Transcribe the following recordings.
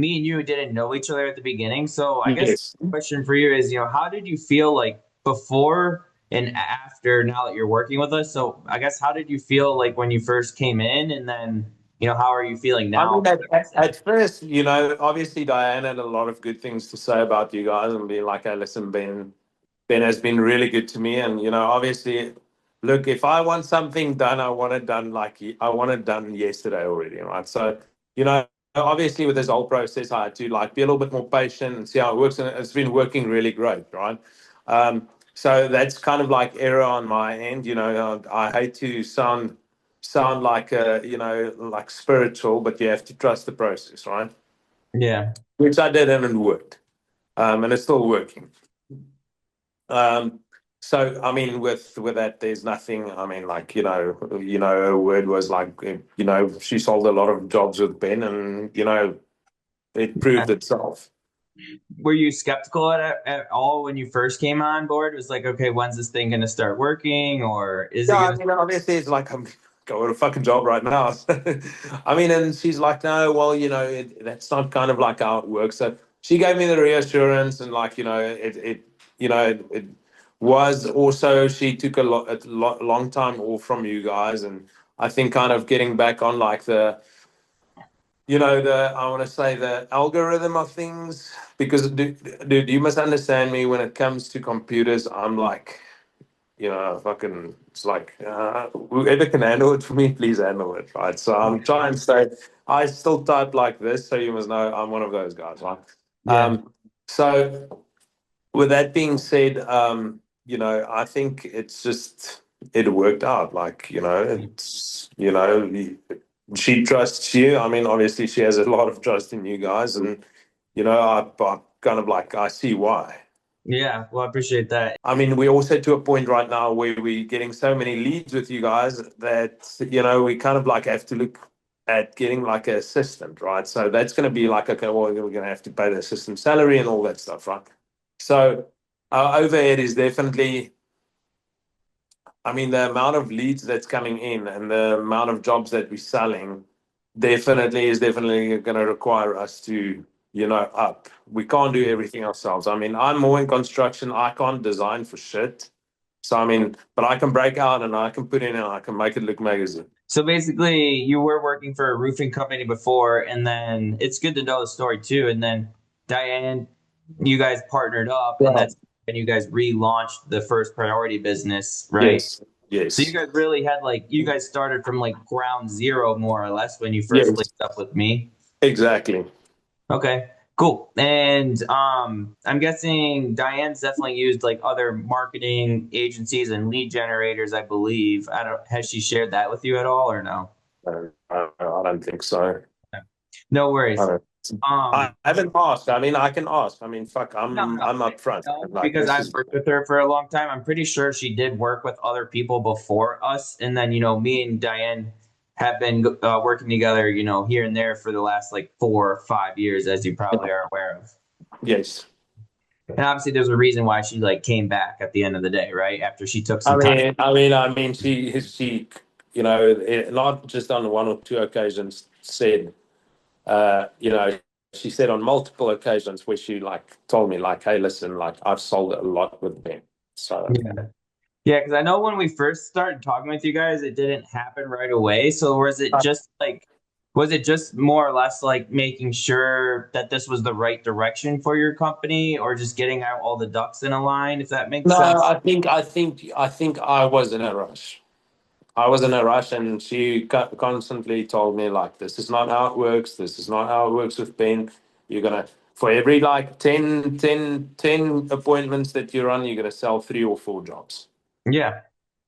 me and you didn't know each other at the beginning. So I guess Yes. the question for you is, how did you feel like before and after now that you're working with us? So I guess how did you feel like when you first came in, and then how are you feeling I now? mean, at first, obviously Diane had a lot of good things to say about you guys and be like, hey, listen, Ben has been really good to me. And, obviously, look, if I want something done, I want it done I want it done yesterday already, right? So, you know, obviously with this whole process, I had to like be a little bit more patient and see how it works. And it's been working really great, right? So that's kind of like error on my end. I hate to sound like like spiritual, but you have to trust the process, right? Yeah. Which I did and it worked, and it's still working. Um, so I mean, with that, there's nothing. I mean, like her word was like, she sold a lot of jobs with Ben, and it proved itself. Were you skeptical at all when you first came on board? It was like, okay, when's this thing going to start working, or is Yeah, it I going to? mean, obviously, it's like I'm going a fucking job right now. I mean, and she's like, no, well, that's not kind of like how it works. So she gave me the reassurance, and like, it was also she took long time off from you guys, and I think kind of getting back on like the I want to say the algorithm of things because dude, you must understand me when it comes to computers. I'm like fucking, it's like, whoever can handle it for me, please handle it, right? So I'm trying to say, I still type like this, so you must know I'm one of those guys, right? Yeah. So with that being said, I think it worked out. Like, she trusts you. I mean, obviously, she has a lot of trust in you guys, and I kind of like I see why. Yeah. Well, I appreciate that. I mean, we're also to a point right now where we're getting so many leads with you guys that, we kind of like have to look at getting like an assistant, right? So that's going to be like, okay, well, we're going to have to pay the assistant salary and all that stuff, right? So our overhead is definitely, I mean, the amount of leads that's coming in and the amount of jobs that we're selling definitely going to require us to, up. We can't do everything ourselves. I mean, I'm more in construction. I can't design for shit. So I mean, but I can break out and I can put in and I can make it look magazine. So basically, you were working for a roofing company before, and then it's good to know the story too. And then Diane, you guys partnered up, and Yeah. that's when you guys relaunched the first priority business, right? Yes. So you Yes. guys really had like you guys started from like ground zero more or less when you first Yes. linked up with me. Exactly. Okay, cool. And I'm guessing Diane's definitely used like other marketing agencies and lead generators, I believe. I don't, has she shared that with you at all or no? I don't think so. No I worries. don't. I Um, haven't asked. I mean, I can ask. I mean, fuck, no, I'm up front. no, I'm like, because this I've is worked with her for a long time. I'm pretty sure she did work with other people before us, and then me and Diane have been working together, here and there for the last like 4 or 5 years, as you probably are aware of. yes. And obviously, there's a reason why she like came back at the end of the day, right? After she took I some time. mean, she, not just on one or two occasions said, she said on multiple occasions where she like told me like, hey, listen, like I've sold a lot with them. So Yeah. Yeah, because I know when we first started talking with you guys, it didn't happen right away. So was it just more or less like making sure that this was the right direction for your company, or just getting out all the ducks in a line, if that makes no, sense? I think I was in a rush. I was in a rush, and she constantly told me like, "This is not how it works. This is not how it works with Ben. You're gonna for every like 10 appointments that you run, you're gonna sell 3 or 4 jobs." Yeah.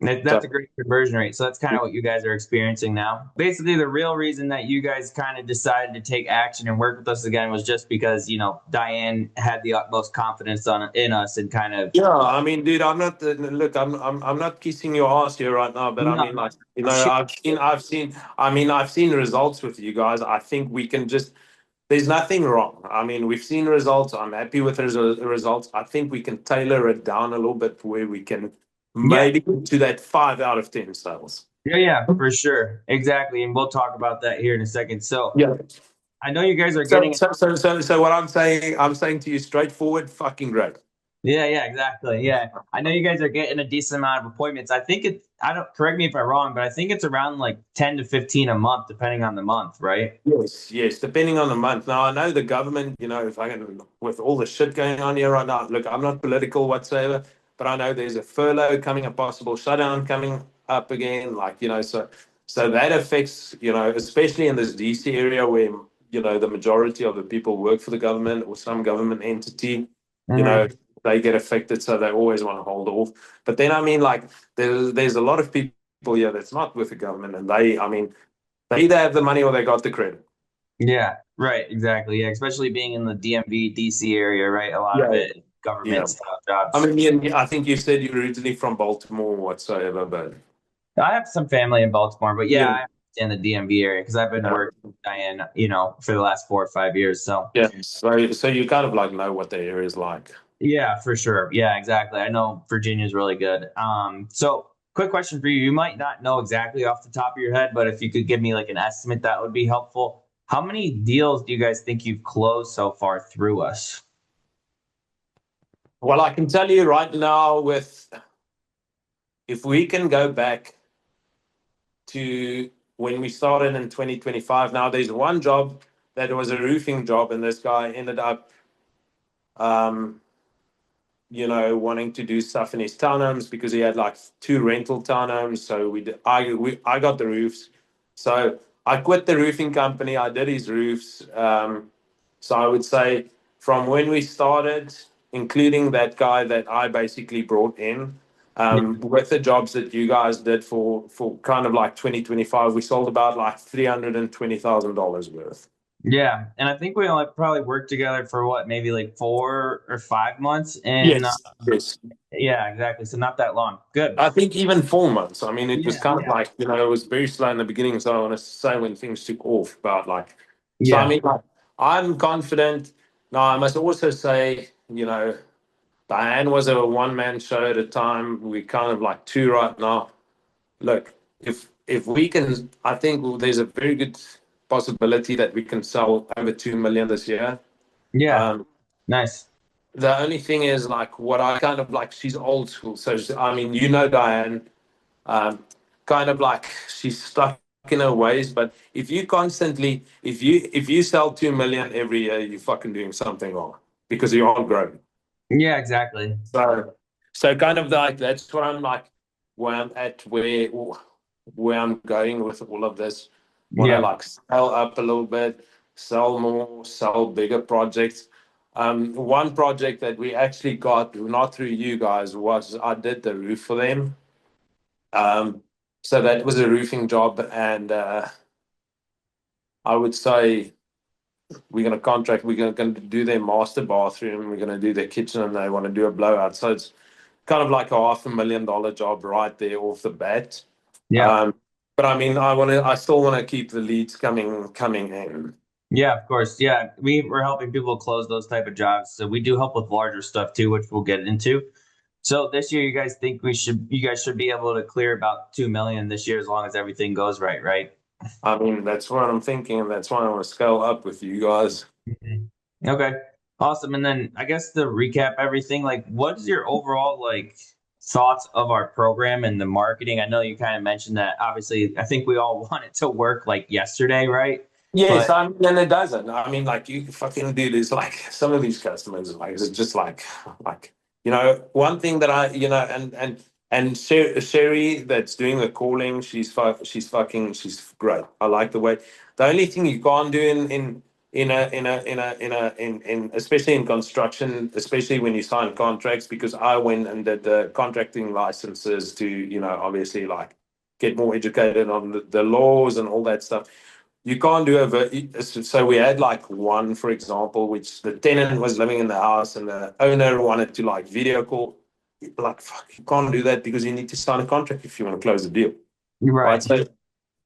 That's a So great conversion rate. So that's kind of what you guys are experiencing now. Basically, the real reason that you guys kind of decided to take action and work with us again was just because, Diane had the utmost confidence in us and kind of. yeah, I mean, dude, I'm not look. I'm not kissing your ass here right now, but I No, mean, like, no. I've seen results with you guys. I think we can just. There's nothing wrong. I mean, we've seen results. I'm happy with the results. I think we can tailor it down a little bit where we can Yeah. maybe to that 5 out of 10 sales. Yeah, yeah, for sure. Exactly. And we'll talk about that here in a second. So Yeah. I know you guys are So, getting. so what I'm saying to you, straightforward, fucking great. Yeah, yeah, exactly. Yeah. I know you guys are getting a decent amount of appointments. I think I don't, correct me if I'm wrong, but I think it's around like 10 to 15 a month, depending on the month, right? Yes, yes, depending on the month. Now, I know the government, if I can, with all the shit going on here right now, look, I'm not political whatsoever, but I know there's a furlough coming, a possible shutdown coming up again. Like, so that affects, especially in this DC area where, the majority of the people work for the government or some government entity, you know, Hmm. they get affected. So they always want to hold off. But then, I mean, like, there's a lot of people here that's not with the government, and I mean, they either have the money or they got the credit. Yeah, right, exactly. Yeah, especially being in the DMV, DC area, right? A lot of Yeah, it yeah. government style I jobs. mean, I think you said you're originally from Baltimore whatsoever, but I have some family in Baltimore, but yeah, yeah, I understand the DMV area because I've been yeah, working with Diane, for the last 4 or 5 years. So yeah. So you kind of like know what the area is like. yeah, for sure. Yeah, exactly. I know Virginia's really good. So quick question for you. You might not know exactly off the top of your head, but if you could give me like an estimate, that would be helpful. How many deals do you guys think you've closed so far through us? Well, I can tell you right now, with if we can go back to when we started in 2025. Now, there's one job that was a roofing job, and this guy ended up, um, wanting to do stuff in his townhomes because he had like two rental townhomes. So I got the roofs. So I quit the roofing company. I did his roofs. So I would say from when we started, including that guy that I basically brought in, with the jobs that you guys did for kind of like 2025, we sold about like $320,000 worth. Yeah, and I think we only probably worked together for what, maybe like 4 or 5 months, and Yes. Yes. yeah, exactly. So not that long. Good. I think even 4 months. I mean, it was Yeah, kind of yeah, like, it was very slow in the beginning. So I want to say when things took off, but like, so I yeah, mean, like, I'm confident. Now, I must also say, Diane was a one man show at a time. We kind of like two right now. Look, if we can, I think there's a very good possibility that we can sell over 2 million this year. yeah. Um, Nice. the only thing is like what I kind of like, she's old school. So, I mean, Diane, um, kind of like she's stuck in her ways. But if you sell 2 million every year, you're fucking doing something wrong because you aren't growing. Yeah, exactly. So kind of like that's what I'm like, where I'm at, where I'm going with all of this. Want to Yeah, like sell up a little bit, sell more, sell bigger projects. One project that we actually got, not through you guys, was I did the roof for them. Um, so that was a roofing job, and I would say we're going to do their master bathroom, we're going to do their kitchen, and they want to do a blowout. So it's kind of like a $500,000 job right there off the bat. yeah. Um, but I mean, I still want to keep the leads coming in. Yeah, of course. Yeah, we're helping people close those type of jobs. So we do help with larger stuff too, which we'll get into. So this year, you guys should be able to clear about 2 million this year as long as everything goes right, right? I mean, that's what I'm thinking, and that's why I want to scale up with you guys. Mhm. Okay, awesome. And then I guess to recap everything, like, what is your overall like thoughts of our program and the marketing? I know you kind of mentioned that. Obviously, I think we all want it to work like yesterday, right? Yes, But I mean, and it doesn't. I mean, like you fucking dude is like some of these customers, like it's just like one thing that and Sherry that's doing the calling, she's great. I like the way. The only thing you can't do in especially in construction, especially when you sign contracts, because I went and did the contracting licenses to obviously like get more educated on the laws and all that stuff. You can't do so we had like one, for example, which the tenant was living in the house and the owner wanted to like video call. Like, fuck, you can't do that because you need to sign a contract if you want to close the deal. you're Right. right.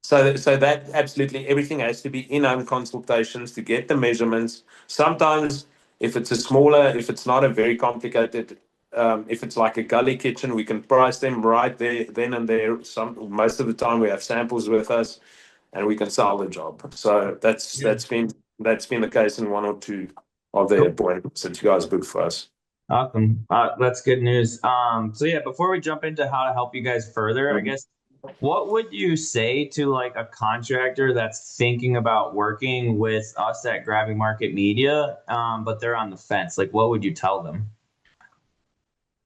So that absolutely everything has to be in-home consultations to get the measurements. Sometimes if it's not a very complicated, if it's like a gully kitchen, we can price them right there, then and there. Most of the time we have samples with us and we can sell the job. So that's Yeah. been. that's been the case in one or two of the appointments that you guys booked for us. Awesome. That's good news. So yeah, before we jump into how to help you guys further, I guess what would you say to like a contractor that's thinking about working with us at Grabbing Market Media, but they're on the fence? Like, what would you tell them?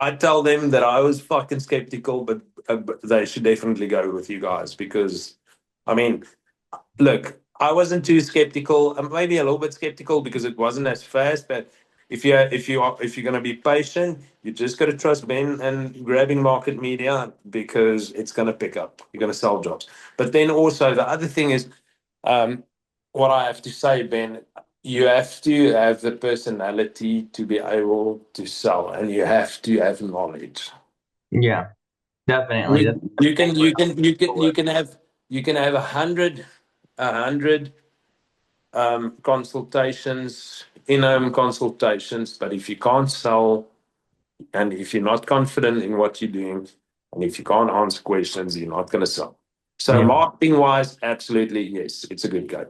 I tell them that I was fucking skeptical, but they should definitely go with you guys because, I mean, look, I wasn't too skeptical. Maybe a little bit skeptical because it wasn't as fast. But if you're going to be patient, you just got to trust Ben and Grabbing Market Media because it's going to pick up. You're going to sell jobs. But then also the other thing is, um, what I have to say, Ben, you have to have the personality to be able to sell, and you have to have knowledge. Yeah, definitely. That's You, a you big can one. you can you can you can have a hundred consultations, in-home consultations, but if you can't sell and if you're not confident in what you're doing and if you can't answer questions, you're not going to sell. So Yeah. marketing wise, absolutely yes, it's a good go.